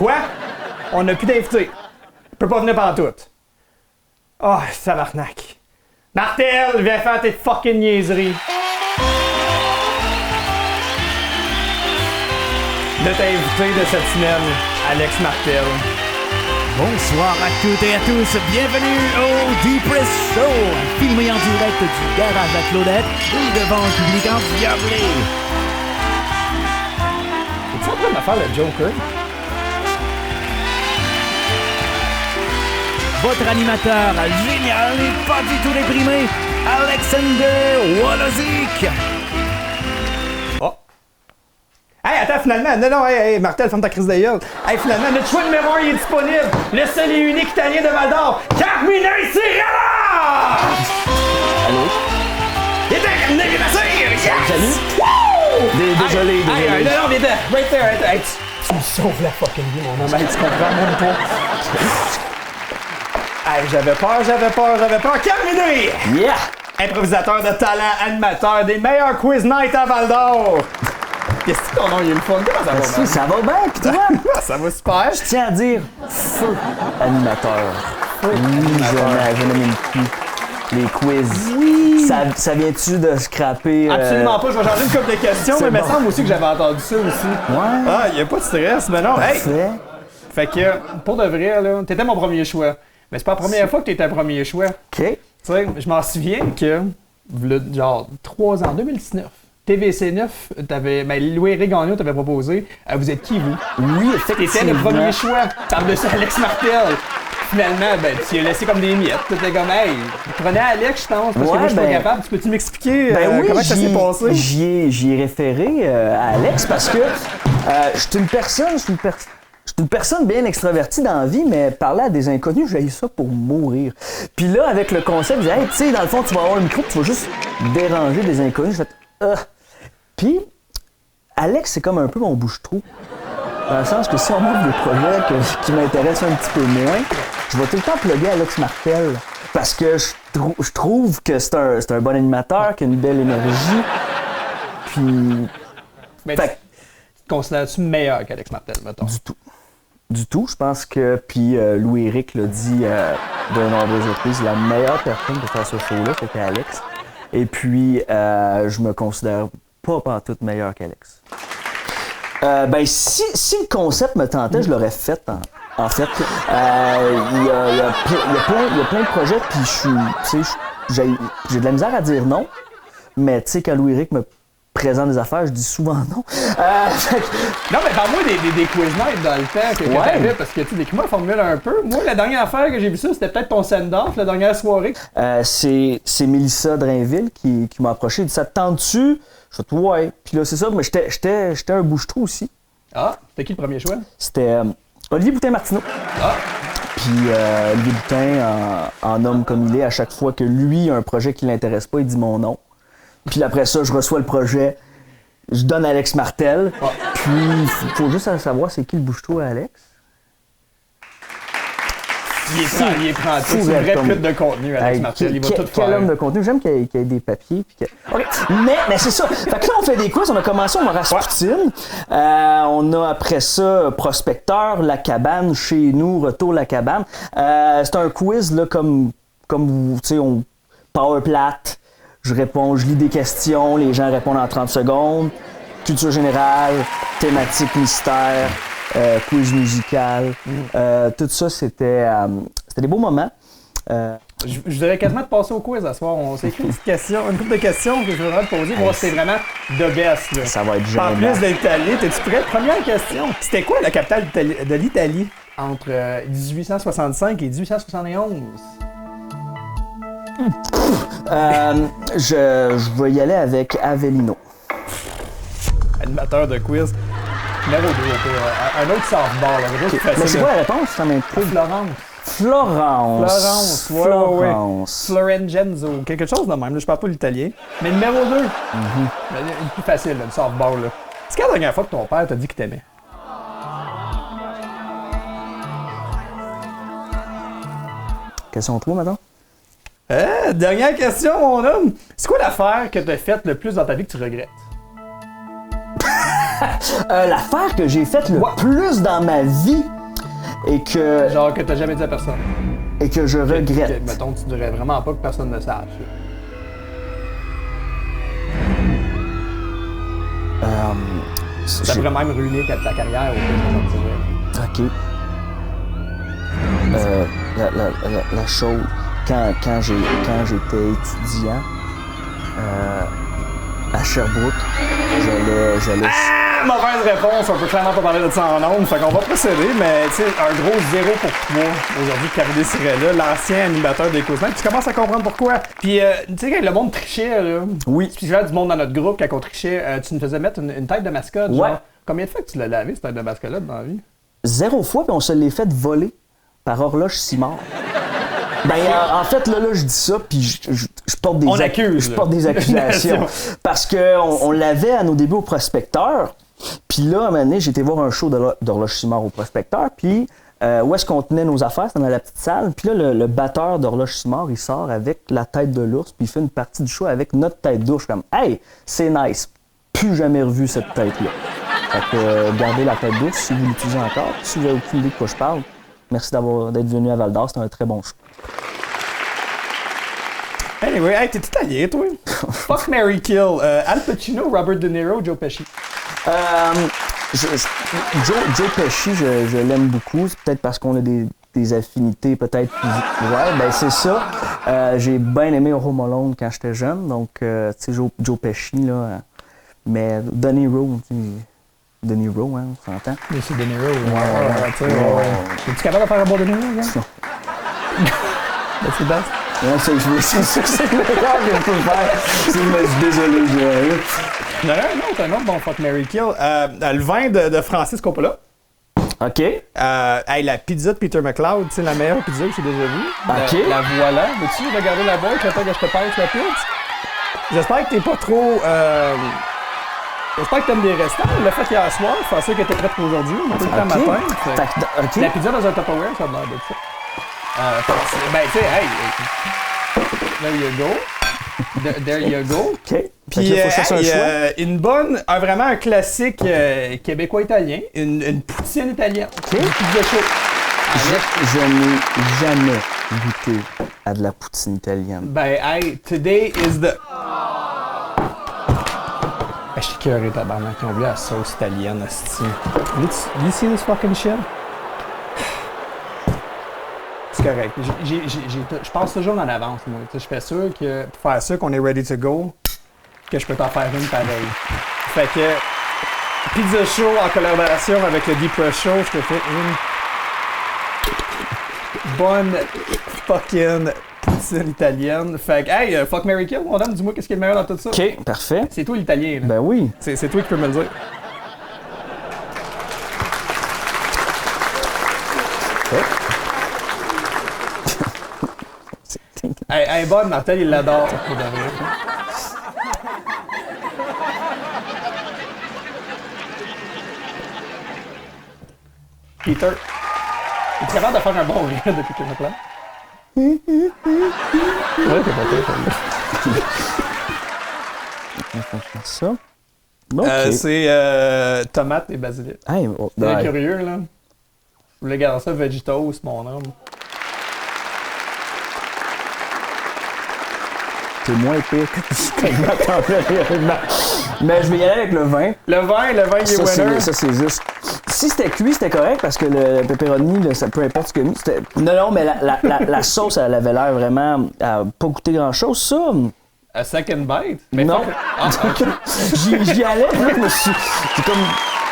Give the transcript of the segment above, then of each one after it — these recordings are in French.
Quoi? On n'a plus d'invités. Je peux pas venir pantoute. Oh, tabarnak. Martel, viens faire tes fucking niaiseries. Notre invité de cette semaine, Alex Martel. Bonsoir à toutes et à tous, bienvenue au Depress Show, filmé en direct du garage à Claudette et devant un public endiablé. Es-tu en train de me faire le Joker? Votre animateur génial et pas du tout déprimé, Alexander Wolozik. Oh! Hey, attends, finalement, non, hey, Martel, ferme ta crise de gueule. Hey, finalement, notre choix numéro 1 est disponible. Le seul et unique italien de Val-d'Or, Carmine Cirella! Allô? Il était ramené, il est passé! Yes! Salut? Woo! Désolé. Hey, non, mais right there. Hey, tu me sauves la fucking vie, mon homme. Hey, tu comprends même pas. Hey, j'avais peur. Carmine! Yeah! Improvisateur de talent, animateur des meilleurs quiz nights à Val-d'Or! Qu'est-ce que ton nom, il est le fun? Comment ça va, Merci, man? ça va bien, pis toi? Ça va super! Je tiens à dire, feu animateur. Oui, je n'aime plus les quiz. Oui! Ça vient-tu de scraper? Absolument pas, je vais changer une couple de questions, mais il me bon. semble aussi que j'avais entendu ça aussi. Ouais. Ah, il n'y a pas de stress, mais non. Hey! Parfait. Fait que, pour de vrai, là, t'étais mon premier choix. Mais c'est pas la première fois que t'étais un premier choix. OK. Tu sais, je m'en souviens que, genre, 3 ans, en 2019, TVC9, Louis-Éric Gagnon t'avait proposé vous êtes qui, vous? Oui, T'étais effectivement. le premier choix. Par-dessus Alex Martel. Finalement, tu as laissé comme des miettes. T'étais comme, hey, prenez Alex, je pense, parce que moi, je suis pas capable. Tu peux-tu m'expliquer Oui, comment ça s'est passé? J'y ai référé à Alex parce que je suis une personne bien extravertie dans la vie, mais parler à des inconnus, j'ai eu ça pour mourir. Puis là, avec le concept, je disais, hey, tu sais, dans le fond, tu vas avoir un micro, tu vas juste déranger des inconnus. Je fais, Puis, Alex, c'est comme un peu mon bouche-trou. Dans le sens que si on m'offre des projets qui m'intéressent un petit peu moins, je vais tout le temps plugger Alex Martel. Parce que je trouve que c'est un bon animateur, qui a une belle énergie. Puis. Mais Fait tu te considères-tu meilleur qu'Alex Martel, mettons? Du tout. Je pense que, puis Louis-Éric l'a dit de nombreuses reprises, la meilleure personne pour faire ce show-là, c'était Alex. Et puis, je me considère pas pantoute meilleur qu'Alex. Si le concept me tentait, je l'aurais fait, en fait. Il y a plein de projets, puis j'ai de la misère à dire non. Mais tu sais, quand Louis-Éric me présente des affaires, je dis souvent non. Non, mais parle-moi des quiz nights dans le temps que t'avais, parce que tu décris-moi la formule un peu. Moi, la dernière affaire que j'ai vu ça, c'était peut-être ton send-off, la dernière soirée. C'est Mélissa Drainville qui m'a approché. Elle dit, ça te tente-tu? Je fais, ouais. Puis là, c'est ça, mais j'étais un bouche-trou aussi. Ah, c'était qui le premier choix? C'était Olivier Boutin-Martineau. Ah! Puis Olivier Boutin, en homme comme il est, à chaque fois que lui a un projet qui l'intéresse pas, il dit mon nom. Puis après ça, je reçois le projet, je donne Alex Martel. Ah. Puis il faut juste savoir c'est qui le bouche-trou à Alex. Il est prend tout. C'est une vraie pute de contenu, Alex Martel. Il va tout faire. Quel homme de contenu. J'aime qu'il y ait des papiers. Puis okay. Mais c'est ça. Fait que là, on fait des quiz. On a commencé, on a Rasputin. On a après ça Prospecteur, La Cabane, Chez nous, Retour La Cabane. C'est un quiz là, comme tu sais, on power plate. Je lis des questions, les gens répondent en 30 secondes. Culture générale, thématique mystère, quiz musical. Tout ça, c'était des beaux moments. Je voudrais quasiment te passer au quiz à ce soir. On s'est écrit une couple de questions que je voudrais te poser pour voir si c'est vraiment the best. Là. Ça va être génial. En plus de l'Italie, t'es-tu prêt? Première question. C'était quoi la capitale de l'Italie entre 1865 et 1871? Je vais y aller avec Avellino. Animateur de quiz. Numéro 2, un autre softball. Mais c'est quoi la réponse? Ça m'intrigue. Florence. Florengenzo. Quelque chose de même. Là, je parle pas l'italien. Mais numéro 2. Le plus facile, le softball. Là. C'est quand la dernière fois que ton père t'a dit qu'il t'aimait? Question 3 maintenant? Dernière question, mon homme. C'est quoi l'affaire que t'as faite le plus dans ta vie que tu regrettes? L'affaire que j'ai faite le plus dans ma vie et que, Genre que t'as jamais dit à personne. et que je regrette. Mettons, tu dirais vraiment pas que personne ne sache. Ça j'ai- pourrait même ruiner ta carrière au fait, OK. La chose, quand j'étais étudiant à Sherbrooke, j'allais Ah, mauvaise réponse, on peut clairement pas parler de ça en nombre, fait qu'on va procéder, mais tu sais, un gros 0 pour toi aujourd'hui, Carly Cirella, l'ancien animateur des Causemans. Tu commences à comprendre pourquoi. Puis, tu sais, quand le monde trichait, là, Oui. spécialement du monde dans notre groupe, quand on trichait, tu nous faisais mettre une tête de mascotte. Ouais. Genre, combien de fois que tu l'as lavé, cette tête de mascotte-là, dans la vie? 0 fois, puis on se l'est fait voler par Horloge Simard. Ben, en fait, là, je dis ça, puis je porte des On accuse, je porte des accusations. Parce qu'on l'avait à nos débuts au prospecteur. Puis là, à un moment donné, j'ai été voir un show d'Horloge Simard au prospecteur. Puis où est-ce qu'on tenait nos affaires? C'était dans la petite salle. Puis là, le batteur d'Horloge Simard, il sort avec la tête de l'ours. Puis il fait une partie du show avec notre tête d'ours. Comme, hey, c'est nice. Plus jamais revu cette tête-là. Fait que gardez la tête d'ours si vous l'utilisez encore. Si vous n'avez aucune idée de quoi je parle, merci d'être venu à Val-d'Or. C'était un très bon show. Anyway, hey, t'es italien, toi? Fuck, Mary Kill. Al Pacino, Robert De Niro, Joe Pesci. Joe Pesci, je l'aime beaucoup. C'est peut-être parce qu'on a des affinités peut-être physiques. Ouais, ben c'est ça. J'ai bien aimé Home Alone quand j'étais jeune. Donc, tu sais, Joe Pesci, là. Mais De Niro, tu sais, De Niro, hein, on s'entend. Mais c'est De Niro. Ouais. Tu sais, es-tu capable de faire un bon De Niro, gars? Non. Ben, c'est best. Ouais, c'est le meilleur que je peux faire. Je suis désolé, je... J'en ai un autre bon Fuck, Mary Kill. Le vin de Francis Coppola. OK. Hey, la pizza de Peter McLeod, c'est la meilleure pizza que j'ai déjà vue. OK. La voilà. Veux-tu regarder la boîte le temps que je te pèse la pizza? J'espère que t'es pas trop... J'espère que t'aimes les restants. Le fait hier soir, je pensais que t'étais prête pour aujourd'hui. On a pas eu le temps OK. matin. OK. La pizza dans un Tupperware, ça a l'air de ça. Ben, tu sais, hey, there you go. There you go. OK. Puis, Fait que là, faut que je fasse un choix. une bonne, vraiment un classique québécois-italien, une poutine italienne. OK. Une pizza chaud. Je n'ai jamais goûté à de la poutine italienne. Ben, hey, today is the... Je suis curieux, tabarnak, ils ont oublié la sauce italienne, hostie. You see this fucking shit? C'est correct. Je pense toujours en avance, moi. Je fais sûr que, pour faire sûr qu'on est ready to go, que je peux t'en faire une pareille. Fait que, pizza chaud en collaboration avec le Deep Fresh Show, je te fais une bonne fucking poutine italienne. Fait que, hey, fuck, Mary Kill, mon homme, dis-moi qu'est-ce qui est le meilleur dans tout ça. OK, parfait. C'est toi l'italien, là. Ben oui. C'est toi qui peux me le dire. Hey, bonne, Martel, il l'adore. Pour de vrai. Peter, es-tu capable de faire un bon rire depuis que je me plains? Ouais, t'es pas pire, Ça. OK. c'est tomate et basilic. Hey, T'es ouais. curieux, là? Je voulais garder ça Vegetos, mon homme. C'est moins pire que ce que je m'attendais réellement. Mais je vais y aller avec le vin. Le vin, il est Ça, winner. ça, c'est juste. Si c'était cuit, c'était correct parce que le pepperoni, là, ça, peu importe ce que mis, c'était. Non, mais la sauce, elle avait l'air vraiment à pas goûter grand-chose. Ça. A second bite? Non. J'y allais, puis là, je me suis. C'est comme.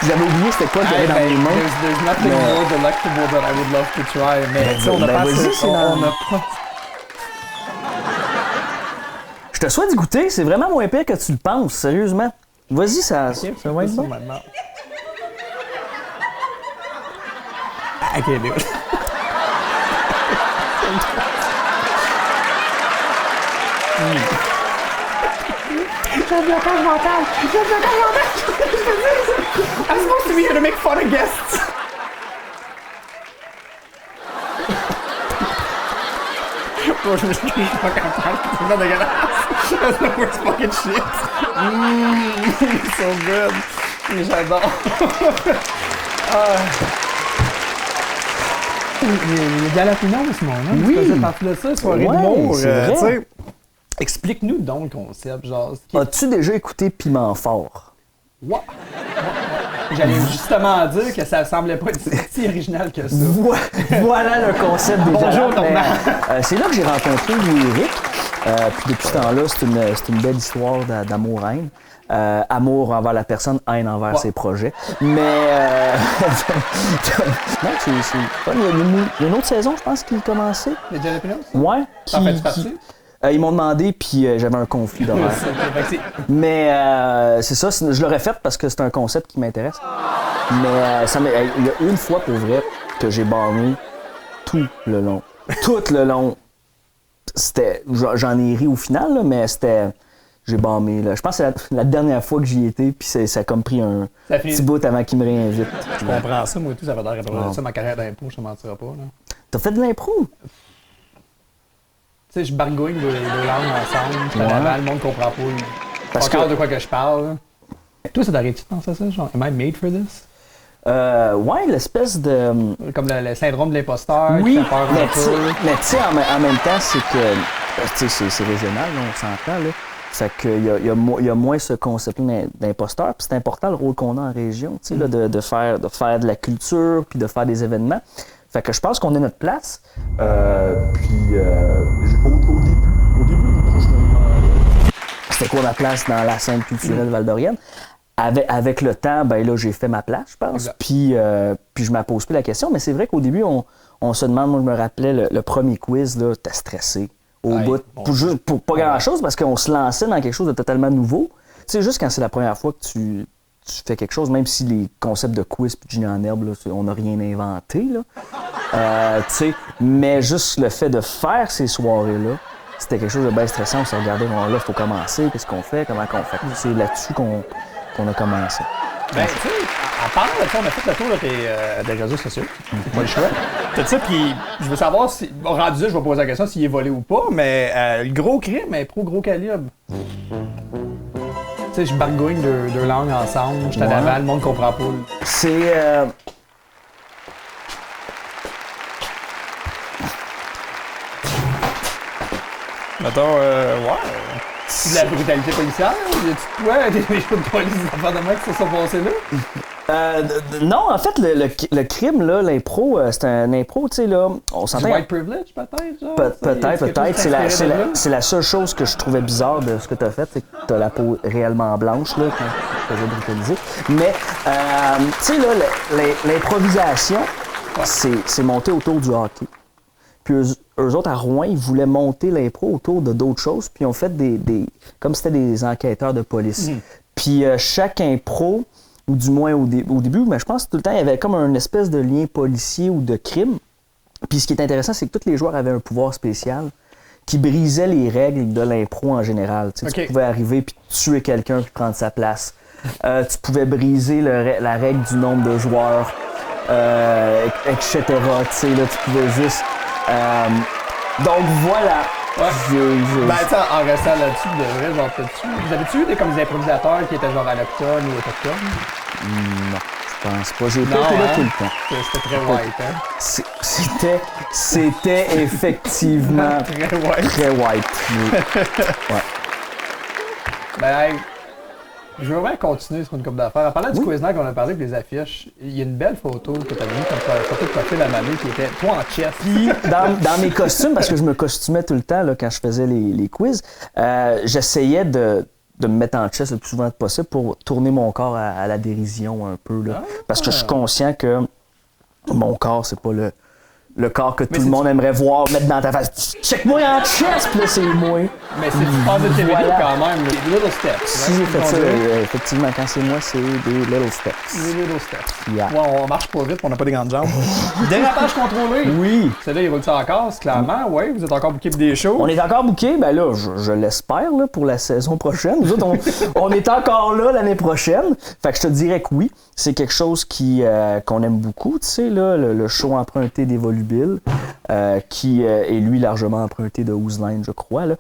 J'avais oublié c'était quoi que j'avais dans mes mains. There's nothing more delectable that I would love to try. Mais tu sais, on a pas vas-y, c'est dans- on a pas... Je te souhaite d'y goûter, c'est vraiment moins pire que tu le penses, sérieusement. Vas-y, ça va être bon. Maintenant. I can't do it. I'm supposed to be here to make fun of guests. Bro, je me suis pas capable. C'est pas dégueulasse. That's the worst fucking shit. So good. J'adore. Les Jalapenos, mon nom, Oui. tu faisais partie de ça, soirée Ouais, d'humour. c'est vrai. Tu sais. Explique-nous donc le concept, genre. As-tu déjà écouté Piment Fort? Ouais. J'allais justement dire que ça semblait pas être si original que ça. Voilà le concept des Bonjour, Jalapenos. Normand. C'est là que j'ai rencontré Louis-Éric. Puis depuis ce temps-là, c'est une belle histoire d'amour-haine. Amour envers la personne, haine envers ses projets. Mais non, c'est fun. Il y a une autre saison, je pense, qui a commencé. Les Jalapenos? Ouais. Ça fait partie? Ils m'ont demandé, puis j'avais un conflit d'horaire. Mais c'est ça, je l'aurais fait parce que c'est un concept qui m'intéresse. Mais il y a une fois, pour vrai, que j'ai barré tout le long. Tout le long. J'en ai ri au final, là, mais j'ai bâmé. Là. Je pense que c'est la dernière fois que j'y étais, puis ça a comme pris un petit bout avant qu'il me réinvite. Je comprends ça, moi, tout. Ça va l'air ça, ma carrière d'impro, je te mentirai pas. Là. T'as fait de l'impro? Tu sais, je bargouine deux langues ensemble, je suis à Laval, le monde comprend pas. Parce que de quoi que je parle. Là. Toi, ça t'arrête-tu de penser à ça? Genre, am I made for this? Ouais, l'espèce de... Comme le syndrome de l'imposteur, oui, qui fait peur mais un peu. Mais tu sais, en même temps, c'est que... Tu sais, c'est régional, là, on s'entend, là. Fait qu'il y a moins ce concept-là d'imposteur, puis c'est important le rôle qu'on a en région, tu sais, là, de faire de la culture, puis de faire des événements. Fait que je pense qu'on a notre place. Puis au début, c'était quoi ma place dans la scène culturelle valdorienne? Avec le temps, ben là, j'ai fait ma place, je pense. Puis je me pose plus la question. Mais c'est vrai qu'au début, on se demande, moi, je me rappelais, le premier quiz, là, t'es stressé. Au bout, pour pas grand-chose, parce qu'on se lançait dans quelque chose de totalement nouveau. Tu sais, juste quand c'est la première fois que tu fais quelque chose, même si les concepts de quiz puis de génie en herbe, là, on n'a rien inventé, là. Tu sais, mais juste le fait de faire ces soirées-là, c'était quelque chose de bien stressant. On s'est regardé, bon, là, il faut commencer, qu'est-ce qu'on fait, comment qu'on fait. C'est là-dessus qu'on a commencé. Ben, tu sais, à part, on a fait le tour de des réseaux sociaux. Pas le choix. Tout ça, puis je veux savoir si. Bon, rendu là, je vais poser la question s'il est volé ou pas, mais le gros crime est gros calibre. Tu sais, je bargouine deux langues ensemble, je suis à Laval, le monde comprend pas. C'est. Mettons, ouais. De la brutalité policière? Y a-tu des choses de police, des affaires de mecs qui se sont passés là? Non, en fait, le crime, là, l'impro, c'est un impro, tu sais, là, on s'entend... Du white privilege, peut-être, genre? Peut-être. C'est la seule chose que je trouvais bizarre de ce que t'as fait, c'est que t'as la peau réellement blanche, là, quand tu faisais brutaliser. Mais, tu sais, là, l'improvisation, c'est monté autour du hockey. Puis eux autres, à Rouen, ils voulaient monter l'impro autour de d'autres choses, puis ils ont fait comme c'était des enquêteurs de police. Puis chaque impro, ou du moins au début, mais je pense que tout le temps, il y avait comme un espèce de lien policier ou de crime. Puis ce qui est intéressant, c'est que tous les joueurs avaient un pouvoir spécial qui brisait les règles de l'impro en général. Tu pouvais arriver puis tuer quelqu'un puis prendre sa place. Tu pouvais briser la règle du nombre de joueurs, etc. Tu sais, là, tu pouvais juste... donc voilà. Ouais. Ben, attends, en restant là-dessus, de vrai, genre, vous avez-tu eu des improvisateurs qui étaient genre allochtones ou autochtones? Non, je pense pas. J'ai pas été là tout le temps. C'était très white, hein? C'était effectivement très white. Très white. Ouais. Ben, hey, je veux vraiment continuer sur une couple d'affaires. En parlant du quiz night qu'on a parlé avec les affiches, il y a une belle photo que tu as mis comme photo de profil à Mané qui était toi en chess. Puis dans mes costumes, parce que je me costumais tout le temps là, quand je faisais les quiz, j'essayais de me mettre en chess le plus souvent possible pour tourner mon corps à la dérision un peu. Là. Parce que je suis conscient que mon corps, c'est pas le corps que tout le monde aimerait voir mettre dans ta face. Check-moi en chess, puis là, c'est moi. Mais c'est du passe de TV quand même, des little steps. Si j'ai fait ça, effectivement, quand c'est moi, c'est des little steps. Des little steps. Yeah. Ouais, on marche pas vite, on n'a pas des grandes jambes. Dérapage contrôlé. Oui. Celle-là, il roule ça encore, clairement. Oui, vous êtes encore booké pour des shows. On est encore booké, ben là, je l'espère, là, pour la saison prochaine. Nous autres, on est encore là l'année prochaine. Fait que je te dirais que oui, c'est quelque chose qu'on aime beaucoup, tu sais, là, le show emprunté d'évolution. volubile, qui est lui largement emprunté de Whose Line, je crois. Là.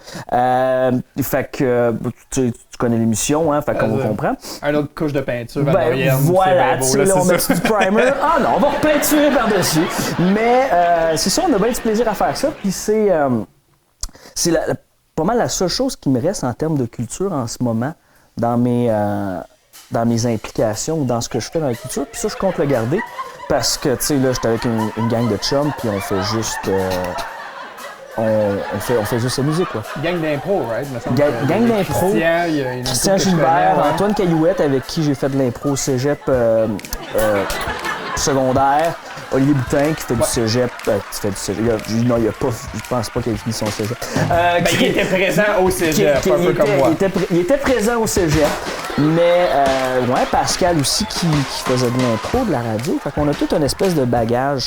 Fait que tu connais l'émission, hein, fait qu'on comprend. Un autre couche de peinture. Voilà, tu sais, là, on met du primer. Ah non, on va repeinturer par-dessus. Mais c'est ça, on a bien du plaisir à faire ça. Puis c'est pas mal la seule chose qui me reste en termes de culture en ce moment dans mes implications ou dans ce que je fais dans la culture. Puis ça, je compte le garder parce que, tu sais, là, j'étais avec une gang de chums, puis on fait juste... on fait juste la musique, quoi. Gang d'impro, right? Gang d'impro. Christian Gilbert, Antoine Caillouette, avec qui j'ai fait de l'impro au cégep secondaire. Olivier Boutin, qui fait du cégep. Non, il a pas. Je pense pas qu'il ait fini son cégep. Il était présent au cégep, un peu comme moi. Il était présent au cégep. Mais, ouais, Pascal aussi, qui faisait de l'impro, de la radio. Fait qu'on a tout une espèce de bagage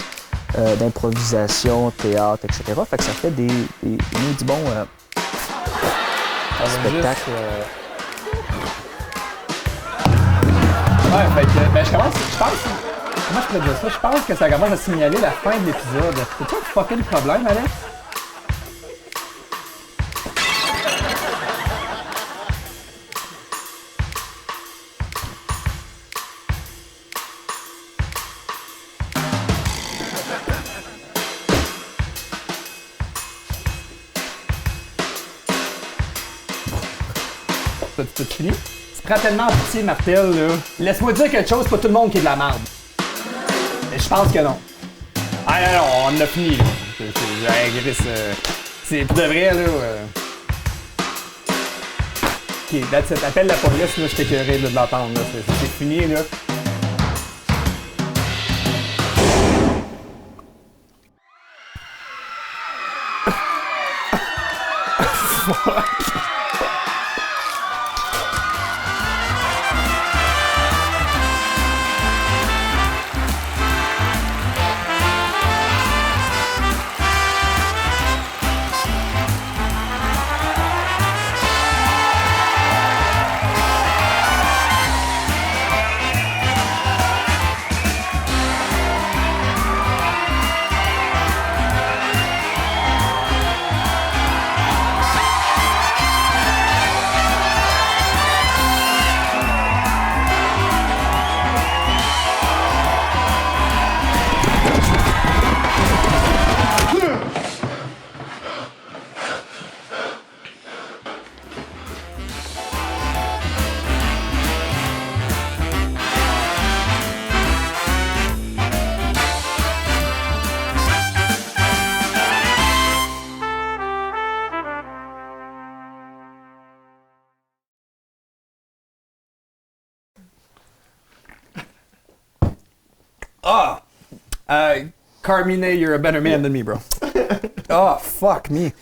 d'improvisation, théâtre, etc. Fait que ça fait des bons spectacles. Ouais, fait que, je pense. Comment je pourrais dire ça? Je pense que ça commence à signaler la fin de l'épisode. C'est toi qui fucké le problème, Alex? T'as fini? Tu prends tellement en pitié, Martel, là. Laisse-moi dire quelque chose, c'est pas tout le monde qui est de la merde. Mais je pense que non. Ah non, on en a fini, là. C'est pour de vrai, là. Ok, that's it. Appelle la police, là, je t'écœurais de l'entendre, là. C'est fini, là. Carmine, you're a better man than me, bro. Oh, fuck me.